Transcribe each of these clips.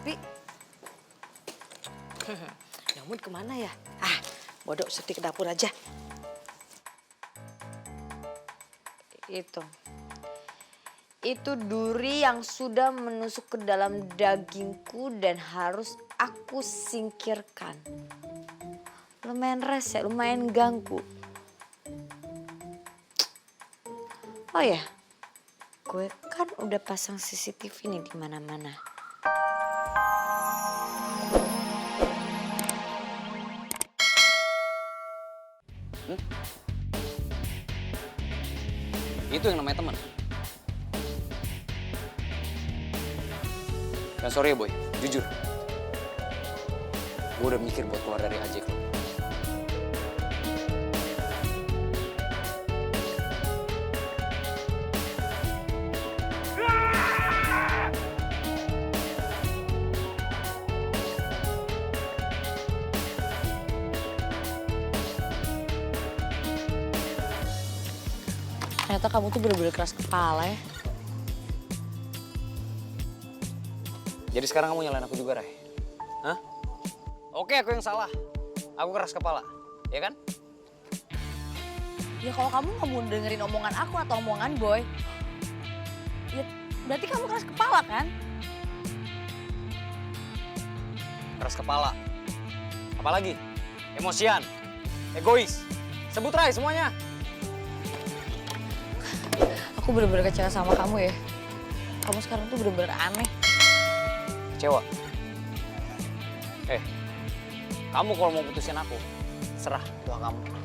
sepi. Nyomut kemana ya? Bodoh, Surti ke dapur aja. Itu duri yang sudah menusuk ke dalam dagingku dan harus aku singkirkan. Lumayan rese, lumayan ganggu. Oh ya, gue kan udah pasang CCTV nih di mana-mana. Itu yang namanya teman. Dan sorry ya boy, jujur. Gue udah mikir buat keluar dari AJK lo. Ternyata kamu tuh bener-bener keras kepala ya. Jadi sekarang kamu nyalain aku juga, Ray? Hah? Oke, aku yang salah. Aku keras kepala, ya kan? Ya kalau kamu nggak mau dengerin omongan aku atau omongan Boy, ya berarti kamu keras kepala kan? Keras kepala. Apalagi? Emosian. Egois. Sebut, Ray, semuanya. Aku bener-bener kecewa sama kamu ya. Kamu sekarang tuh bener-bener aneh. Kecewa. Kamu kalau mau putusin aku, serah doa kamu.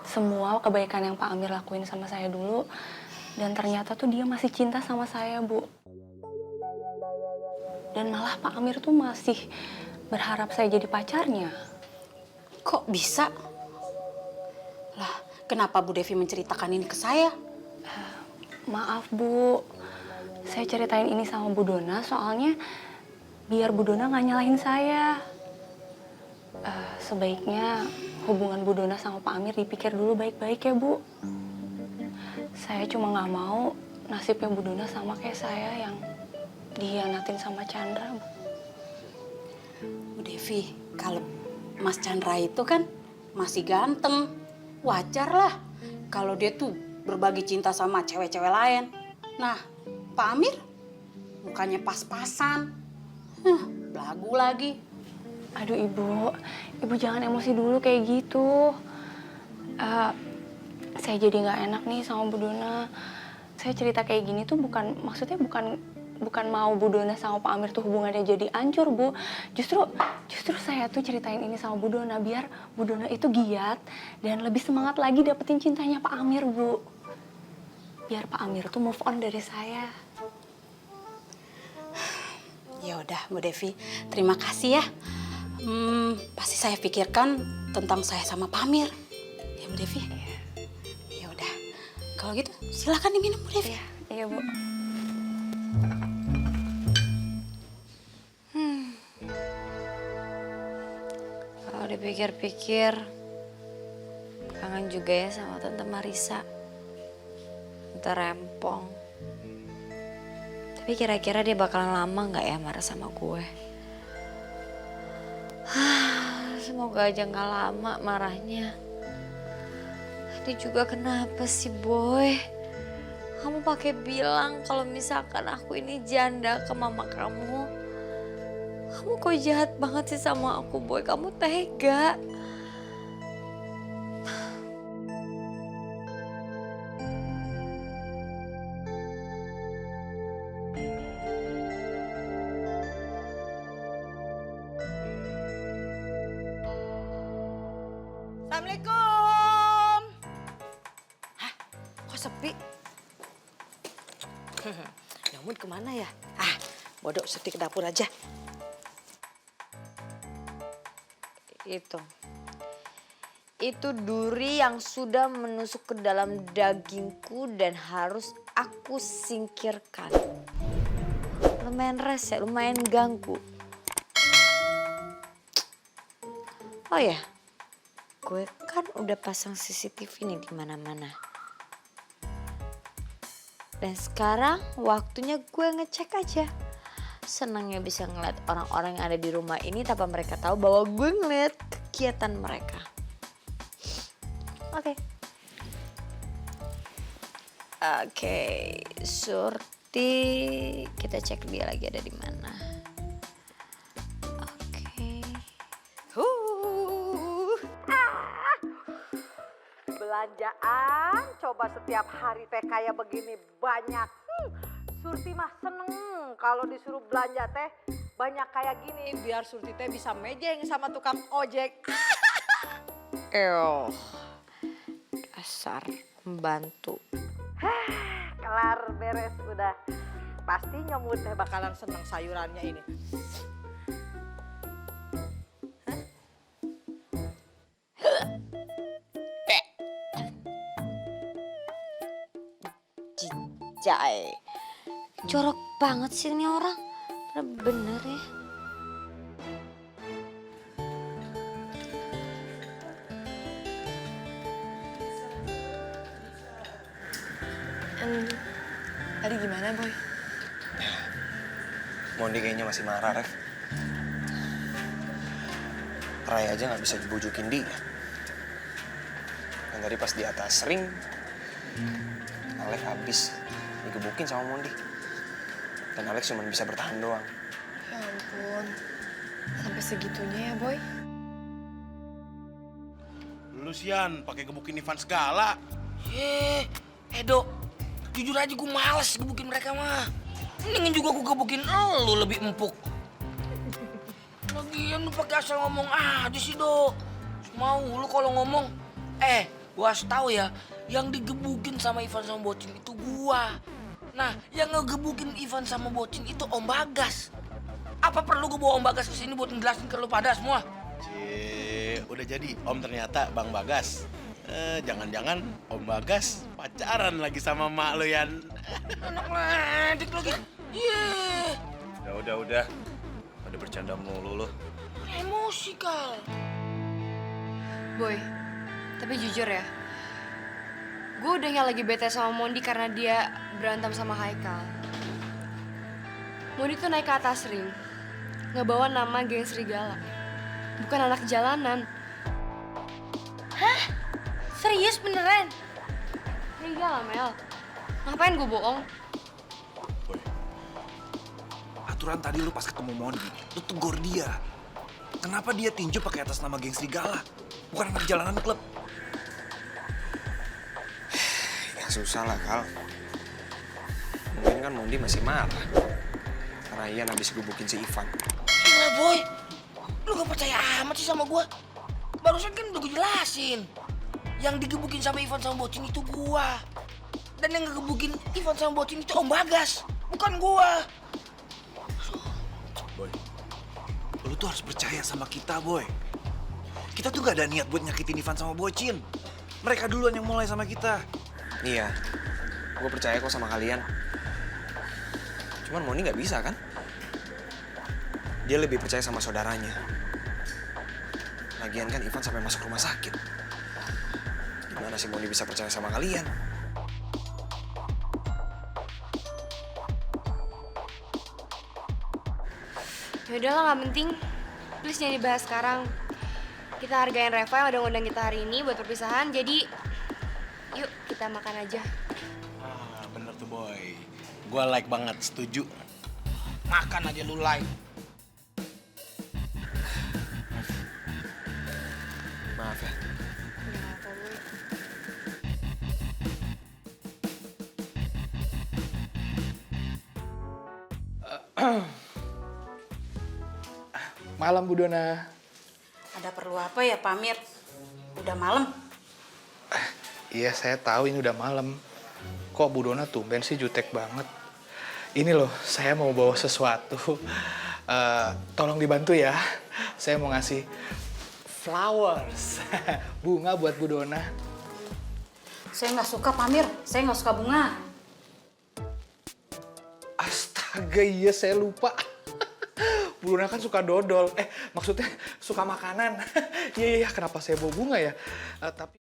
Semua kebaikan yang Pak Amir lakuin sama saya dulu, dan ternyata tuh dia masih cinta sama saya, Bu. Dan malah Pak Amir tuh masih berharap saya jadi pacarnya. Kok bisa? Lah, kenapa Bu Devi menceritakan ini ke saya? Maaf, Bu. Saya ceritain ini sama Bu Dona soalnya biar Bu Dona nggak nyalahin saya. Sebaiknya hubungan Bu Dona sama Pak Amir dipikir dulu baik-baik ya, Bu. Saya cuma nggak mau nasibnya Bu Dona sama kayak saya yang dihianatin sama Chandra, Bu. Bu Devi, kalau Mas Chandra itu kan masih ganteng. Wajar lah kalau dia tuh berbagi cinta sama cewek-cewek lain. Nah, Pak Amir mukanya pas-pasan. Belagu lagi. Aduh, Ibu jangan emosi dulu kayak gitu. Saya jadi nggak enak nih sama Bu Dona. Saya cerita kayak gini tuh maksudnya bukan mau Bu Dona sama Pak Amir tuh hubungannya jadi hancur, Bu. Justru saya tuh ceritain ini sama Bu Dona biar Bu Dona itu giat dan lebih semangat lagi dapetin cintanya Pak Amir, Bu. Biar Pak Amir tuh move on dari saya. Ya udah, Bu Devi, terima kasih ya. Pasti saya pikirkan tentang saya sama Pak Amir. Ya, Bu Devi. Ya udah. Kalau gitu, silakan diminum, Bu Devi. Iya, Bu. Kalau dipikir-pikir, kangen juga ya sama Tante Marisa. Tante Rempong. Tapi kira-kira dia bakalan lama nggak ya marah sama gue? Semoga aja nggak lama marahnya. Tadi juga kenapa sih Boy? Kamu pakai bilang kalau misalkan aku ini janda ke mama kamu. Kamu kok jahat banget sih sama aku Boy? Kamu tega. Assalamualaikum. Kok sepi? Nyomut kemana ya? Bodoh, Surti ke dapur aja. Itu duri yang sudah menusuk ke dalam dagingku dan harus aku singkirkan. Lumayan rese, lumayan ganggu. Oh ya, gue kan udah pasang CCTV nih di mana-mana. Dan sekarang waktunya gue ngecek aja. Senangnya bisa ngeliat orang-orang yang ada di rumah ini tanpa mereka tahu bahwa gue ngeliat kegiatan mereka. Oke, Surti, kita cek dia lagi ada di mana. Oke. Belanjaan, coba setiap hari teh kayak begini banyak. Surti mah seneng kalau disuruh belanja teh banyak kayak gini. Biar Surti teh bisa mejeng sama tukang ojek. Dasar pembantu. Kelar beres udah. Pasti nyomut teh bakalan seneng sayurannya ini. Jijai. Jorok banget sih ini orang. Bener ya. Tadi gimana, Boy? Mondi kayaknya masih marah, Ref. Raya aja nggak bisa dibujukin dia. Dan tadi pas di atas ring, Alex habis digebukin sama Mondi. Dan Alex cuma bisa bertahan doang. Ya ampun. Sampai segitunya ya, Boy? Lu Sian, pakai gebukin Ivan segala. Edo, jujur aja gue males gebukin mereka mah. Mendingan juga gue gebukin lu lebih empuk. Lagian lu pakai asal ngomong aja sih, Do. Mau lu kalau ngomong, gua harus tahu ya, yang digebukin sama Ivan sama Bocin itu gua. Nah, yang ngegebukin Ivan sama Bocin itu Om Bagas. Apa perlu gue bawa Om Bagas ke sini buat ngejelasin ke lu pada semua? Udah jadi Om ternyata Bang Bagas. Jangan-jangan Om Bagas pacaran lagi sama mak lo, Yan. Anak ledek lagi. Udah. Pada bercanda mulu lo. Emosi, Kal. Boy, tapi jujur ya, gue udah nggak lagi bete sama Mondi karena dia berantem sama Haikal. Mondi tuh naik ke atas ring, ngebawa nama geng serigala, bukan anak jalanan. Serius beneran? Serigala, Mel. Ngapain gue bohong? Boy, aturan tadi lu pas ketemu Mondi, lu tegur dia. Kenapa dia tinju pakai atas nama geng serigala? Bukan anak jalanan klub. Ya susah lah, Kal. Mungkin kan Mondi masih marah. Karena Ian habis gebukin si Ivan. Gila, Boy. Lu gak percaya amat sih sama gue? Barusan kan udah gue jelasin. Yang digebukin sama Ivan sama Bocin itu gua. Dan yang ngegebukin Ivan sama Bocin itu Om Bagas, bukan gua. Boy, lu tuh harus percaya sama kita, Boy. Kita tuh gak ada niat buat nyakitin Ivan sama Bocin. Mereka duluan yang mulai sama kita. Iya, gue percaya kok sama kalian. Cuman Mondi nggak bisa kan? Dia lebih percaya sama saudaranya. Lagian kan Ivan sampai masuk rumah sakit. Gimana sih Mondi bisa percaya sama kalian? Yaudah lah, gak penting. Please jangan dibahas sekarang. Kita hargain Reva yang udah ngundang kita hari ini buat perpisahan. Jadi, yuk kita makan aja. Bener tuh, Boy. Gua like banget, setuju. Makan aja lu like. Maaf ya. Malam, Bu Dona. Ada perlu apa ya, Pak Amir? Udah malam. Iya, saya tahu ini udah malam. Kok Bu Dona tumben sih jutek banget. Ini loh, saya mau bawa sesuatu. Tolong dibantu ya. Saya mau ngasih flowers. Bunga buat Bu Dona. Saya nggak suka Pak Amir, saya nggak suka bunga. Astaga, iya saya lupa. Bu Dona kan suka dodol. Maksudnya suka makanan. Iya, kenapa saya bawa bunga ya? Tapi